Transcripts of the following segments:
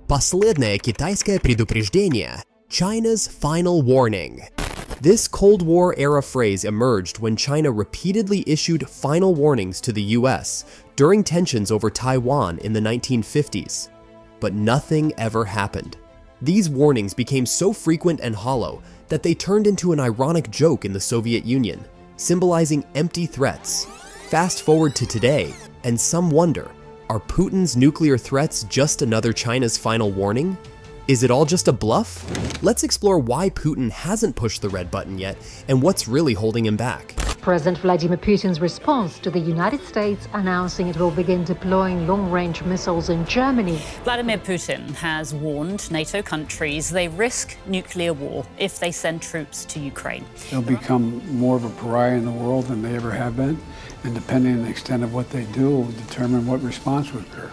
Последнее китайское предупреждение. China's final warning. This Cold War-era phrase emerged when China repeatedly issued final warnings to the US during tensions over Taiwan in the 1950s. But nothing ever happened. These warnings became so frequent and hollow that they turned into an ironic joke in the Soviet Union, symbolizing empty threats. Fast forward to today, and some wonder, are Putin's nuclear threats just another China's final warning? Is it all just a bluff? Let's explore why Putin hasn't pushed the red button yet and what's really holding him back. President Vladimir Putin's response to the United States announcing it will begin deploying long-range missiles in Germany. Vladimir Putin has warned NATO countries they risk nuclear war if they send troops to Ukraine. They'll become more of a pariah in the world than they ever have been, and depending on the extent of what they do, will determine what response will occur.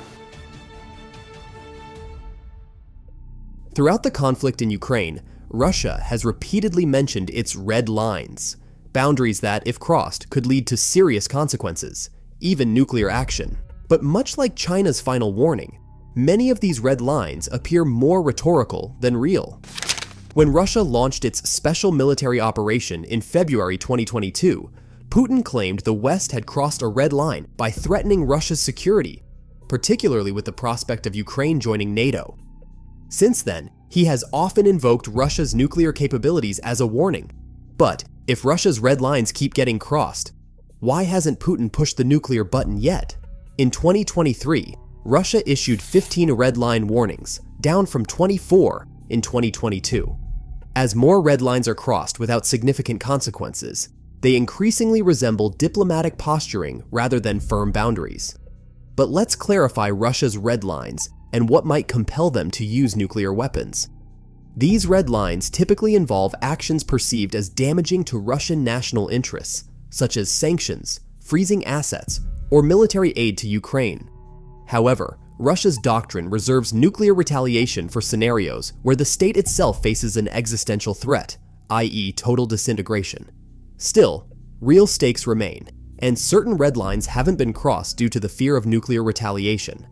Throughout the conflict in Ukraine, Russia has repeatedly mentioned its red lines, boundaries that, if crossed, could lead to serious consequences, even nuclear action. But much like China's final warning, many of these red lines appear more rhetorical than real. When Russia launched its special military operation in February 2022, Putin claimed the West had crossed a red line by threatening Russia's security, particularly with the prospect of Ukraine joining NATO. Since then, he has often invoked Russia's nuclear capabilities as a warning. But if Russia's red lines keep getting crossed, why hasn't Putin pushed the nuclear button yet? In 2023, Russia issued 15 red line warnings, down from 24 in 2022. As more red lines are crossed without significant consequences, they increasingly resemble diplomatic posturing rather than firm boundaries. But let's clarify Russia's red lines and what might compel them to use nuclear weapons. These red lines typically involve actions perceived as damaging to Russian national interests, such as sanctions, freezing assets, or military aid to Ukraine. However, Russia's doctrine reserves nuclear retaliation for scenarios where the state itself faces an existential threat, i.e. total disintegration. Still, real stakes remain, and certain red lines haven't been crossed due to the fear of nuclear retaliation.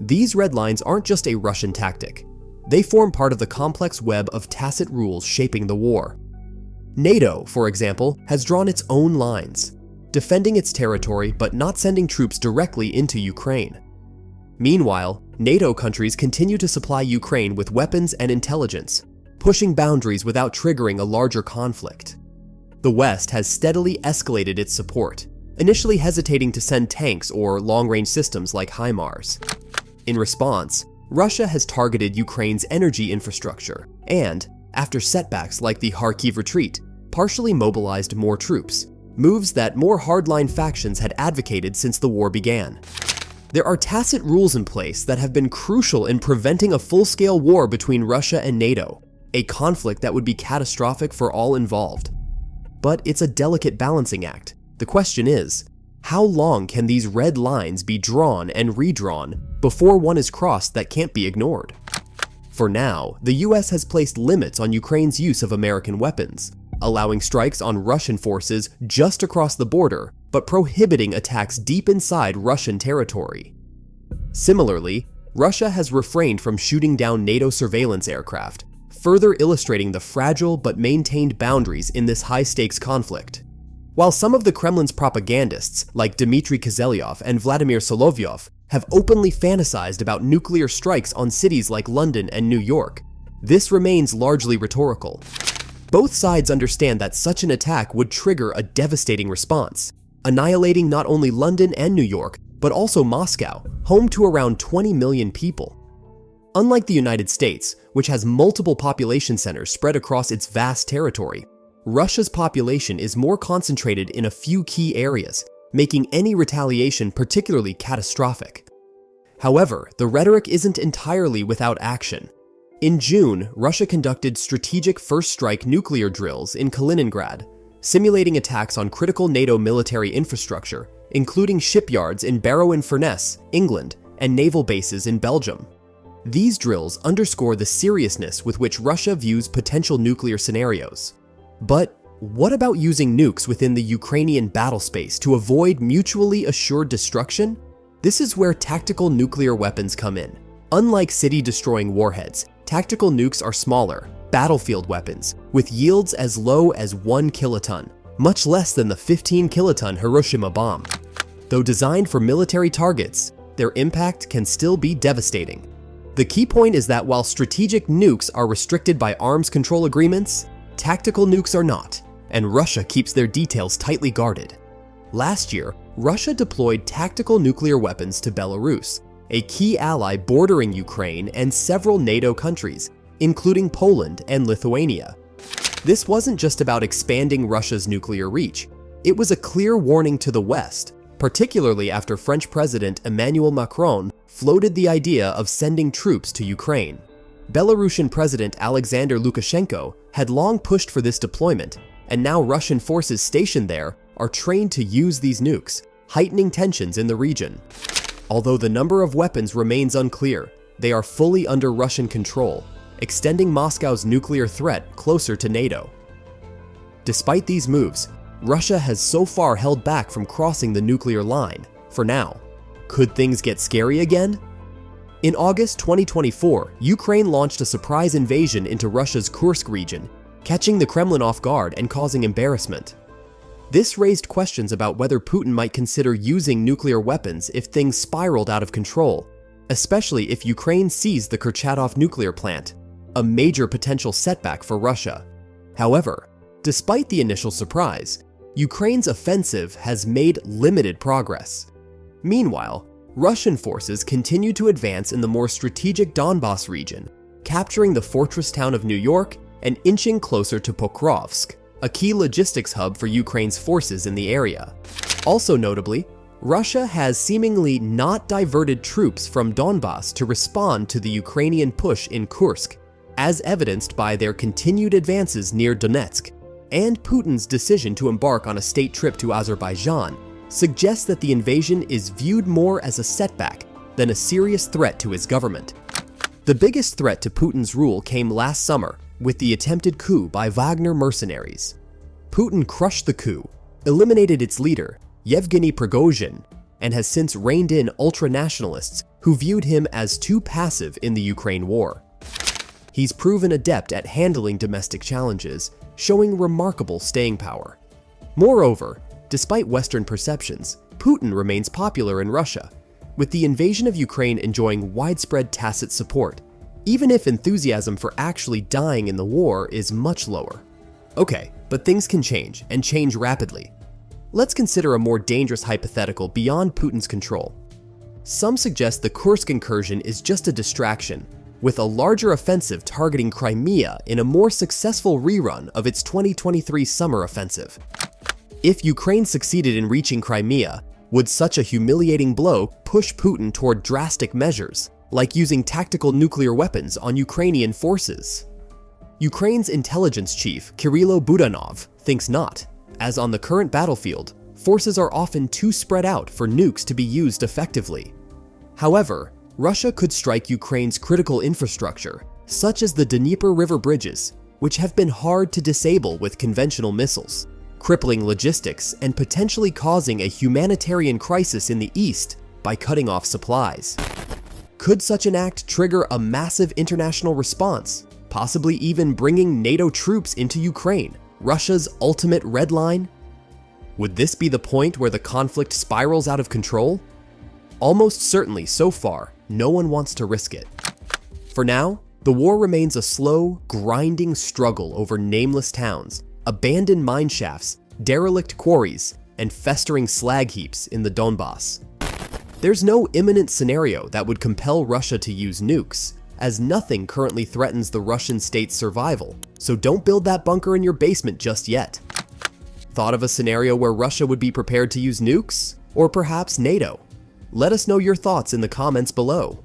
These red lines aren't just a Russian tactic. They form part of the complex web of tacit rules shaping the war. NATO, for example, has drawn its own lines, defending its territory but not sending troops directly into Ukraine. Meanwhile, NATO countries continue to supply Ukraine with weapons and intelligence, pushing boundaries without triggering a larger conflict. The West has steadily escalated its support, initially hesitating to send tanks or long-range systems like HIMARS. In response, Russia has targeted Ukraine's energy infrastructure and, after setbacks like the Kharkiv retreat, partially mobilized more troops, moves that more hardline factions had advocated since the war began. There are tacit rules in place that have been crucial in preventing a full-scale war between Russia and NATO, a conflict that would be catastrophic for all involved. But it's a delicate balancing act. The question is, how long can these red lines be drawn and redrawn before one is crossed that can't be ignored? For now, the US has placed limits on Ukraine's use of American weapons, allowing strikes on Russian forces just across the border, but prohibiting attacks deep inside Russian territory. Similarly, Russia has refrained from shooting down NATO surveillance aircraft, further illustrating the fragile but maintained boundaries in this high-stakes conflict. While some of the Kremlin's propagandists, like Dmitry Kozelyov and Vladimir Solovyov, have openly fantasized about nuclear strikes on cities like London and New York, this remains largely rhetorical. Both sides understand that such an attack would trigger a devastating response, annihilating not only London and New York, but also Moscow, home to around 20 million people. Unlike the United States, which has multiple population centers spread across its vast territory, Russia's population is more concentrated in a few key areas, making any retaliation particularly catastrophic. However, the rhetoric isn't entirely without action. In June, Russia conducted strategic first strike nuclear drills in Kaliningrad, simulating attacks on critical NATO military infrastructure, including shipyards in Barrow-in-Furness, England, and naval bases in Belgium. These drills underscore the seriousness with which Russia views potential nuclear scenarios. But what about using nukes within the Ukrainian battle space to avoid mutually assured destruction? This is where tactical nuclear weapons come in, Unlike city-destroying warheads, tactical nukes are smaller, battlefield weapons, with yields as low as 1 kiloton, much less than the 15-kiloton Hiroshima bomb. Though designed for military targets, their impact can still be devastating. The key point is that while strategic nukes are restricted by arms control agreements, tactical nukes are not, and Russia keeps their details tightly guarded. Last year, Russia deployed tactical nuclear weapons to Belarus, a key ally bordering Ukraine and several NATO countries, including Poland and Lithuania. This wasn't just about expanding Russia's nuclear reach. It was a clear warning to the West, particularly after French President Emmanuel Macron floated the idea of sending troops to Ukraine. Belarusian President Alexander Lukashenko had long pushed for this deployment, and now Russian forces stationed there are trained to use these nukes, heightening tensions in the region. Although the number of weapons remains unclear, they are fully under Russian control, extending Moscow's nuclear threat closer to NATO. Despite these moves, Russia has so far held back from crossing the nuclear line, for now. Could things get scary again? In August 2024, Ukraine launched a surprise invasion into Russia's Kursk region, catching the Kremlin off guard and causing embarrassment. This raised questions about whether Putin might consider using nuclear weapons if things spiraled out of control, especially if Ukraine seized the Kurchatov nuclear plant, a major potential setback for Russia. However, despite the initial surprise, Ukraine's offensive has made limited progress. Meanwhile, Russian forces continue to advance in the more strategic Donbas region, capturing the fortress town of New York and inching closer to Pokrovsk, a key logistics hub for Ukraine's forces in the area. Also notably, Russia has seemingly not diverted troops from Donbas to respond to the Ukrainian push in Kursk, as evidenced by their continued advances near Donetsk, and Putin's decision to embark on a state trip to Azerbaijan suggests that the invasion is viewed more as a setback than a serious threat to his government. The biggest threat to Putin's rule came last summer with the attempted coup by Wagner mercenaries. Putin crushed the coup, eliminated its leader, Yevgeny Prigozhin, and has since reined in ultra-nationalists who viewed him as too passive in the Ukraine war. He's proven adept at handling domestic challenges, showing remarkable staying power. Moreover, despite Western perceptions, Putin remains popular in Russia, with the invasion of Ukraine enjoying widespread tacit support, even if enthusiasm for actually dying in the war is much lower. Okay, but things can change, and change rapidly. Let's consider a more dangerous hypothetical beyond Putin's control. Some suggest the Kursk incursion is just a distraction, with a larger offensive targeting Crimea in a more successful rerun of its 2023 summer offensive. If Ukraine succeeded in reaching Crimea, would such a humiliating blow push Putin toward drastic measures, like using tactical nuclear weapons on Ukrainian forces? Ukraine's intelligence chief, Kirilo Budanov, thinks not, as on the current battlefield, forces are often too spread out for nukes to be used effectively. However, Russia could strike Ukraine's critical infrastructure, such as the Dnieper River bridges, which have been hard to disable with conventional missiles, crippling logistics and potentially causing a humanitarian crisis in the east by cutting off supplies. Could such an act trigger a massive international response, possibly even bringing NATO troops into Ukraine, Russia's ultimate red line? Would this be the point where the conflict spirals out of control? Almost certainly so far, no one wants to risk it. For now, the war remains a slow, grinding struggle over nameless towns, abandoned mine shafts, derelict quarries, and festering slag heaps in the Donbas. There's no imminent scenario that would compel Russia to use nukes, as nothing currently threatens the Russian state's survival, so don't build that bunker in your basement just yet. Thought of a scenario where Russia would be prepared to use nukes? Or perhaps NATO? Let us know your thoughts in the comments below.